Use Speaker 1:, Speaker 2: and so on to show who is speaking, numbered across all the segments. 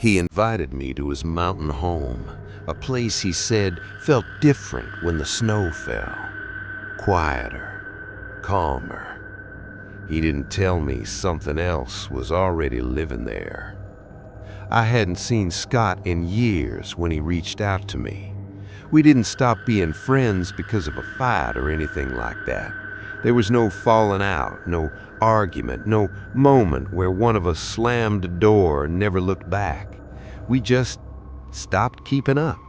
Speaker 1: He invited me to his mountain home, a place he said felt different when the snow fell. Quieter, calmer. He didn't tell me something else was already living there. I hadn't seen Scott in years when he reached out to me. We didn't stop being friends because of a fight or anything like that. There was no falling out, no argument, no moment where one of us slammed the door and never looked back. We just stopped keeping up.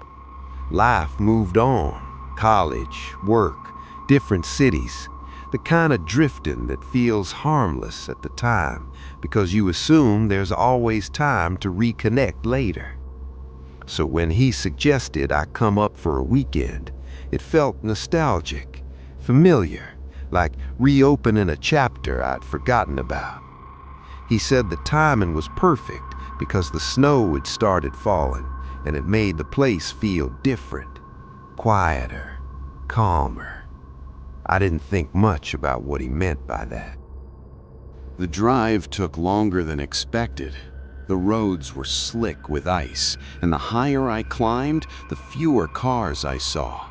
Speaker 1: Life moved on. College, work, different cities. The kind of drifting that feels harmless at the time because you assume there's always time to reconnect later. So when he suggested I come up for a weekend, it felt nostalgic, familiar, like reopening a chapter I'd forgotten about. He said the timing was perfect because the snow had started falling and it made the place feel different, quieter, calmer. I didn't think much about what he meant by that.
Speaker 2: The drive took longer than expected. The roads were slick with ice, and the higher I climbed, the fewer cars I saw.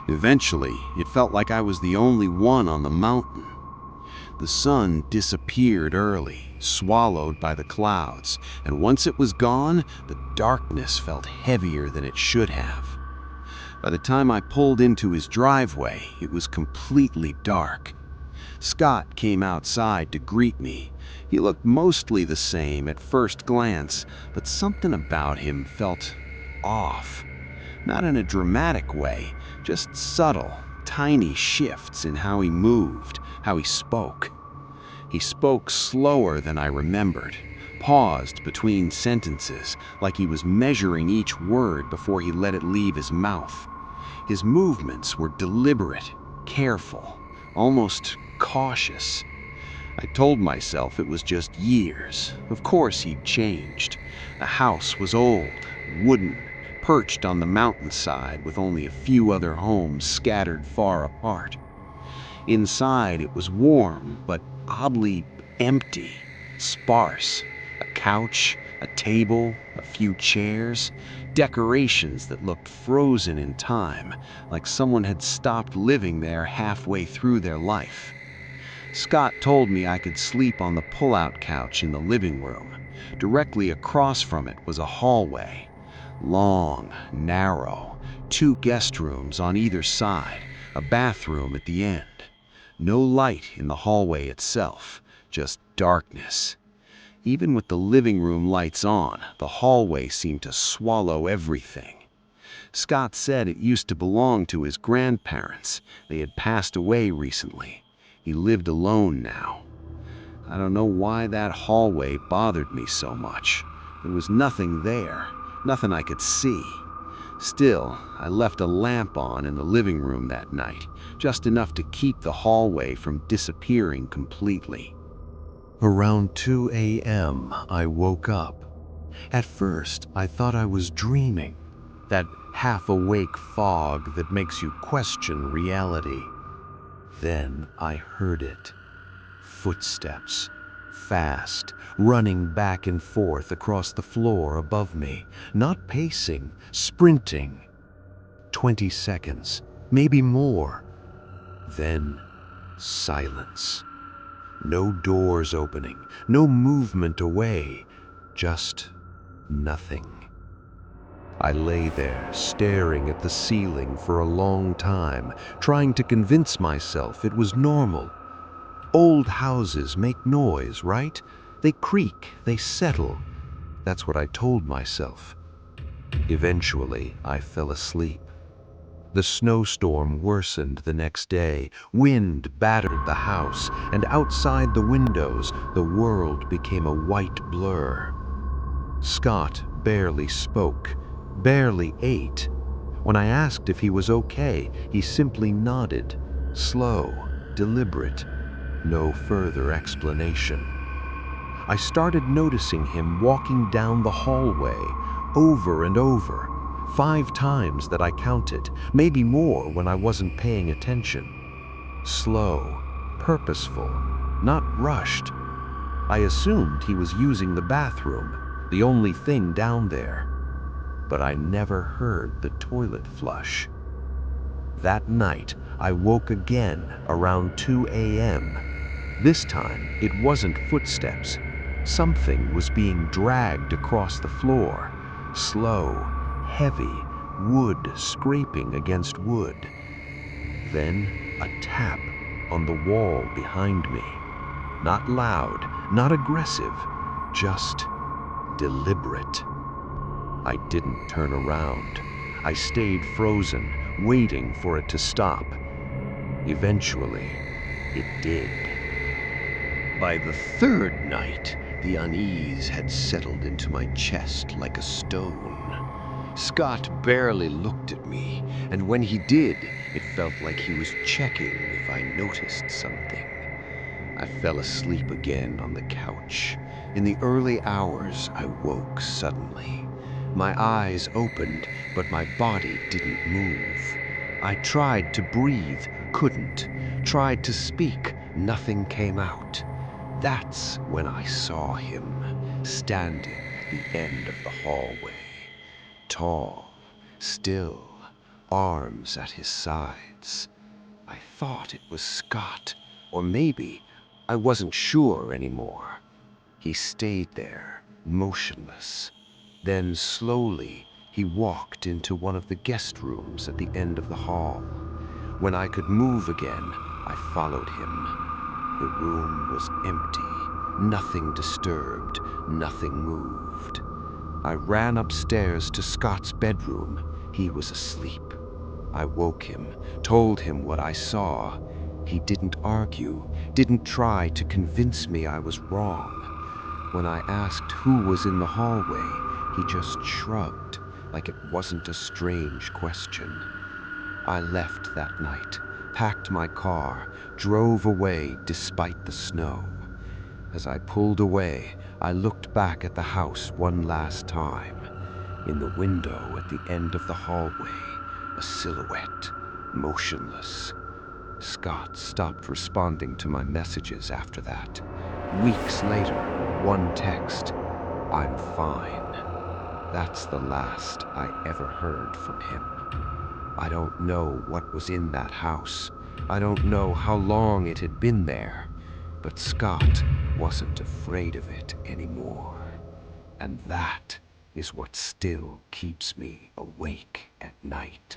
Speaker 2: Eventually, it felt like I was the only one on the mountain. The sun disappeared early, swallowed by the clouds, and once it was gone, the darkness felt heavier than it should have. By the time I pulled into his driveway, it was completely dark. Scott came outside to greet me. He looked mostly the same at first glance, but something about him felt off. Not in a dramatic way, just subtle, tiny shifts in how he moved, how he spoke. He spoke slower than I remembered, paused between sentences, like he was measuring each word before he let it leave his mouth. His movements were deliberate, careful, almost cautious. I told myself it was just years. Of course he'd changed. The house was old, wooden, perched on the mountainside with only a few other homes scattered far apart. Inside it was warm, but oddly empty, sparse. A couch, a table, a few chairs, decorations that looked frozen in time, like someone had stopped living there halfway through their life. Scott told me I could sleep on the pull-out couch in the living room. Directly across from it was a hallway. Long, narrow, 2 guest rooms on either side, a bathroom at the end. No light in the hallway itself, just darkness. Even with the living room lights on, the hallway seemed to swallow everything. Scott said it used to belong to his grandparents. They had passed away recently. He lived alone now. I don't know why that hallway bothered me so much. There was nothing there, nothing I could see. Still, I left a lamp on in the living room that night, just enough to keep the hallway from disappearing completely.
Speaker 1: Around 2 a.m., I woke up. At first, I thought I was dreaming, that half-awake fog that makes you question reality. Then I heard it. Footsteps, fast, running back and forth across the floor above me, not pacing, sprinting. 20 seconds, maybe more. Then silence. No doors opening, no movement away, just nothing. I lay there, staring at the ceiling for a long time, trying to convince myself it was normal. Old houses make noise, right? They creak, they settle. That's what I told myself. Eventually, I fell asleep. The snowstorm worsened the next day. Wind battered the house, and outside the windows, the world became a white blur. Scott barely spoke, barely ate. When I asked if he was okay, he simply nodded, slow, deliberate, no further explanation. I started noticing him walking down the hallway, over and over, 5 times that I counted, maybe more when I wasn't paying attention. Slow, purposeful, not rushed. I assumed he was using the bathroom. the only thing down there. But I never heard the toilet flush. That night, I woke again around 2 a.m. This time, it wasn't footsteps. Something was being dragged across the floor. Slow, heavy, wood scraping against wood. Then, a tap on the wall behind me. Not loud, not aggressive, just deliberate. I didn't turn around. I stayed frozen, waiting for it to stop. Eventually, it did. By the third night, the unease had settled into my chest like a stone. Scott barely looked at me, and when he did, it felt like he was checking if I noticed something. I fell asleep again on the couch. In the early hours, I woke suddenly. My eyes opened, but my body didn't move. I tried to breathe, couldn't. Tried to speak, nothing came out. That's when I saw him, standing at the end of the hallway. Tall, still, arms at his sides. I thought it was Scott, or maybe I wasn't sure anymore. He stayed there, motionless. Then slowly, he walked into one of the guest rooms at the end of the hall. When I could move again, I followed him. The room was empty, nothing disturbed, nothing moved. I ran upstairs to Scott's bedroom. He was asleep. I woke him, told him what I saw. He didn't argue, didn't try to convince me I was wrong. When I asked who was in the hallway, he just shrugged, like it wasn't a strange question. I left that night, packed my car, drove away despite the snow. As I pulled away, I looked back at the house one last time. In the window at the end of the hallway, a silhouette, motionless. Scott stopped responding to my messages after that. Weeks later, one text, "I'm fine." That's the last I ever heard from him. I don't know what was in that house. I don't know how long it had been there. But Scott wasn't afraid of it anymore. And that is what still keeps me awake at night.